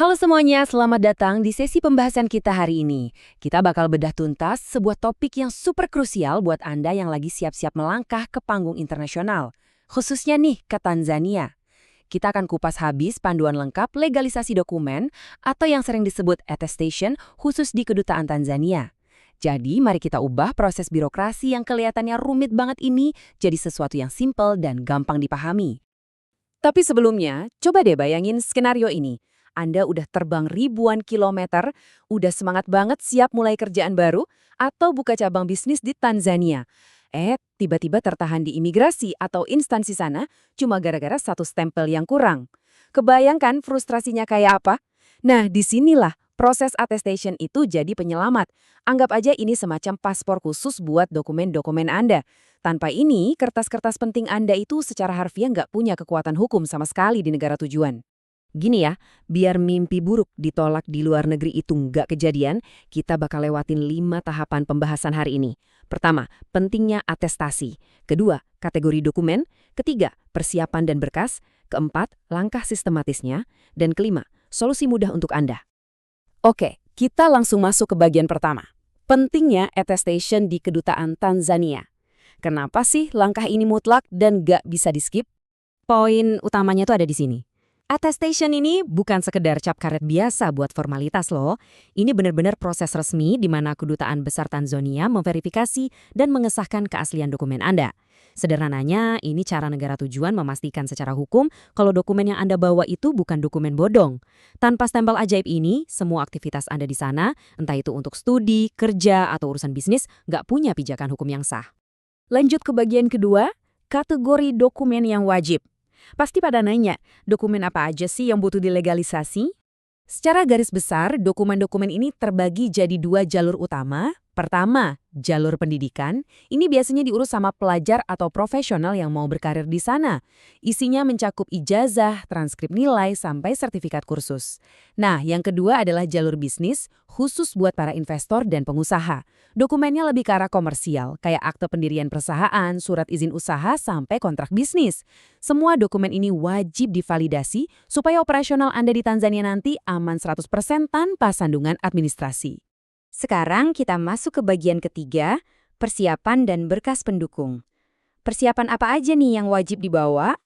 Halo semuanya, selamat datang di sesi pembahasan kita hari ini. Kita bakal bedah tuntas sebuah topik yang super krusial buat Anda yang lagi siap-siap melangkah ke panggung internasional. Khususnya nih ke Tanzania. Kita akan kupas habis panduan lengkap legalisasi dokumen atau yang sering disebut attestation khusus di Kedutaan Tanzania. Jadi mari kita ubah proses birokrasi yang kelihatannya rumit banget ini jadi sesuatu yang simple dan gampang dipahami. Tapi sebelumnya, coba deh bayangin skenario ini. Anda udah terbang ribuan kilometer, udah semangat banget siap mulai kerjaan baru, atau buka cabang bisnis di Tanzania. Tiba-tiba tertahan di imigrasi atau instansi sana cuma gara-gara satu stempel yang kurang. Kebayangkan frustrasinya kayak apa? Nah, disinilah proses attestation itu jadi penyelamat. Anggap aja ini semacam paspor khusus buat dokumen-dokumen Anda. Tanpa ini, kertas-kertas penting Anda itu secara harfiah nggak punya kekuatan hukum sama sekali di negara tujuan. Gini ya, biar mimpi buruk ditolak di luar negeri itu nggak kejadian, kita bakal lewatin 5 tahapan pembahasan hari ini. Pertama, pentingnya atestasi. Kedua, kategori dokumen. Ketiga, persiapan dan berkas. Keempat, langkah sistematisnya. Dan kelima, solusi mudah untuk Anda. Oke, kita langsung masuk ke bagian pertama. Pentingnya attestation di Kedutaan Tanzania. Kenapa sih langkah ini mutlak dan nggak bisa di-skip? Poin utamanya tuh ada di sini. Attestation ini bukan sekedar cap karet biasa buat formalitas loh. Ini benar-benar proses resmi di mana Kedutaan Besar Tanzania memverifikasi dan mengesahkan keaslian dokumen Anda. Sederhananya, ini cara negara tujuan memastikan secara hukum kalau dokumen yang Anda bawa itu bukan dokumen bodong. Tanpa stempel ajaib ini, semua aktivitas Anda di sana, entah itu untuk studi, kerja, atau urusan bisnis, nggak punya pijakan hukum yang sah. Lanjut ke bagian kedua, kategori dokumen yang wajib. Pasti pada nanya, dokumen apa aja sih yang butuh dilegalisasi? Secara garis besar, dokumen-dokumen ini terbagi jadi 2 jalur utama. Pertama, jalur pendidikan. Ini biasanya diurus sama pelajar atau profesional yang mau berkarir di sana. Isinya mencakup ijazah, transkrip nilai, sampai sertifikat kursus. Nah, yang kedua adalah jalur bisnis, khusus buat para investor dan pengusaha. Dokumennya lebih ke arah komersial, kayak akte pendirian perusahaan, surat izin usaha, sampai kontrak bisnis. Semua dokumen ini wajib divalidasi supaya operasional Anda di Tanzania nanti aman 100% tanpa sandungan administrasi. Sekarang kita masuk ke bagian ketiga, persiapan dan berkas pendukung. Persiapan apa aja nih yang wajib dibawa?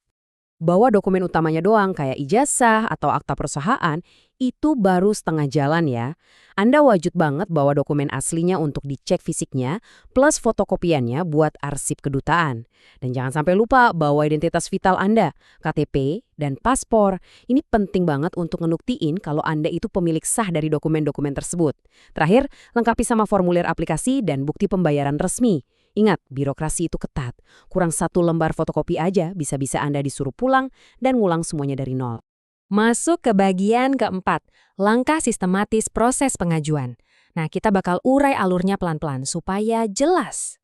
Bawa dokumen utamanya doang kayak ijazah atau akta perusahaan, itu baru setengah jalan ya. Anda wajib banget bawa dokumen aslinya untuk dicek fisiknya, plus fotokopiannya buat arsip kedutaan. Dan jangan sampai lupa bawa identitas vital Anda, KTP, dan paspor. Ini penting banget untuk ngebuktiin kalau Anda itu pemilik sah dari dokumen-dokumen tersebut. Terakhir, lengkapi sama formulir aplikasi dan bukti pembayaran resmi. Ingat, birokrasi itu ketat. Kurang 1 lembar fotokopi aja bisa-bisa Anda disuruh pulang dan ngulang semuanya dari nol. Masuk ke bagian keempat, langkah sistematis proses pengajuan. Nah, kita bakal urai alurnya pelan-pelan supaya jelas.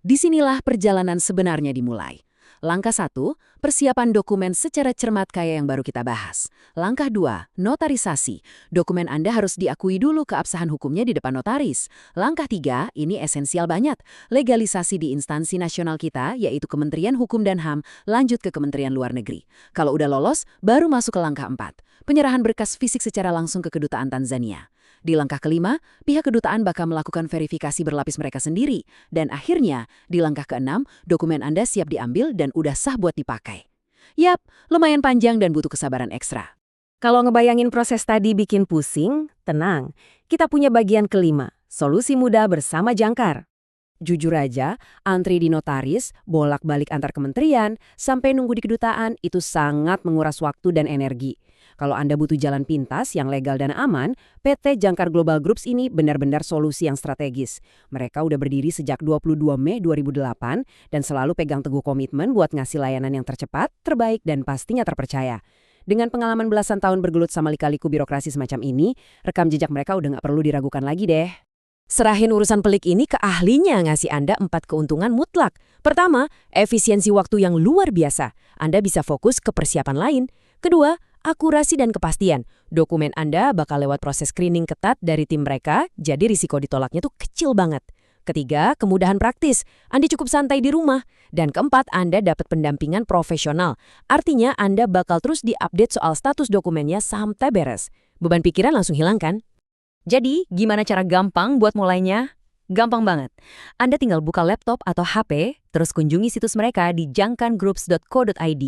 Disinilah perjalanan sebenarnya dimulai. Langkah 1, persiapan dokumen secara cermat kayak yang baru kita bahas. Langkah 2, notarisasi. Dokumen Anda harus diakui dulu keabsahan hukumnya di depan notaris. Langkah 3, ini esensial banget. Legalisasi di instansi nasional kita, yaitu Kementerian Hukum dan HAM, lanjut ke Kementerian Luar Negeri. Kalau udah lolos, baru masuk ke langkah 4. Penyerahan berkas fisik secara langsung ke Kedutaan Tanzania. Di langkah kelima, pihak kedutaan bakal melakukan verifikasi berlapis mereka sendiri. Dan akhirnya, di langkah keenam, dokumen Anda siap diambil dan udah sah buat dipakai. Yap, lumayan panjang dan butuh kesabaran ekstra. Kalau ngebayangin proses tadi bikin pusing, tenang. Kita punya bagian kelima, solusi mudah bersama Jangkar. Jujur aja, antri di notaris, bolak-balik antar kementerian, sampai nunggu di kedutaan itu sangat menguras waktu dan energi. Kalau Anda butuh jalan pintas yang legal dan aman, PT Jangkar Global Groups ini benar-benar solusi yang strategis. Mereka udah berdiri sejak 22 Mei 2008 dan selalu pegang teguh komitmen buat ngasih layanan yang tercepat, terbaik, dan pastinya terpercaya. Dengan pengalaman belasan tahun bergelut sama lika-liku birokrasi semacam ini, rekam jejak mereka udah nggak perlu diragukan lagi deh. Serahin urusan pelik ini ke ahlinya ngasih Anda 4 keuntungan mutlak. Pertama, efisiensi waktu yang luar biasa. Anda bisa fokus ke persiapan lain. Kedua, akurasi dan kepastian. Dokumen Anda bakal lewat proses screening ketat dari tim mereka, jadi risiko ditolaknya tuh kecil banget. Ketiga, kemudahan praktis. Anda cukup santai di rumah. Dan keempat, Anda dapat pendampingan profesional. Artinya Anda bakal terus diupdate soal status dokumennya sampai beres. Beban pikiran langsung hilang kan? Jadi, gimana cara gampang buat mulainya? Gampang banget. Anda tinggal buka laptop atau HP, terus kunjungi situs mereka di jangkangroups.co.id.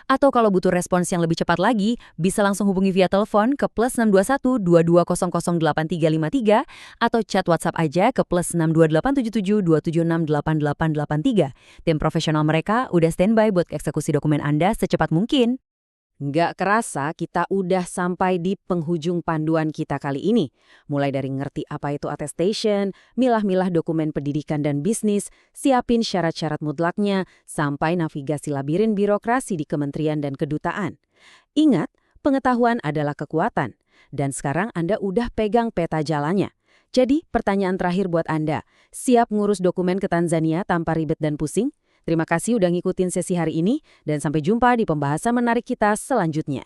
Atau kalau butuh respons yang lebih cepat lagi, bisa langsung hubungi via telepon ke +621 2200 8353 atau chat WhatsApp aja ke +62877 276 8883. Tim profesional mereka udah standby buat eksekusi dokumen Anda secepat mungkin. Nggak kerasa kita udah sampai di penghujung panduan kita kali ini. Mulai dari ngerti apa itu attestation, milah-milah dokumen pendidikan dan bisnis, siapin syarat-syarat mutlaknya, sampai navigasi labirin birokrasi di kementerian dan kedutaan. Ingat, pengetahuan adalah kekuatan. Dan sekarang Anda udah pegang peta jalannya. Jadi, pertanyaan terakhir buat Anda, siap ngurus dokumen ke Tanzania tanpa ribet dan pusing? Terima kasih udah ngikutin sesi hari ini, dan sampai jumpa di pembahasan menarik kita selanjutnya.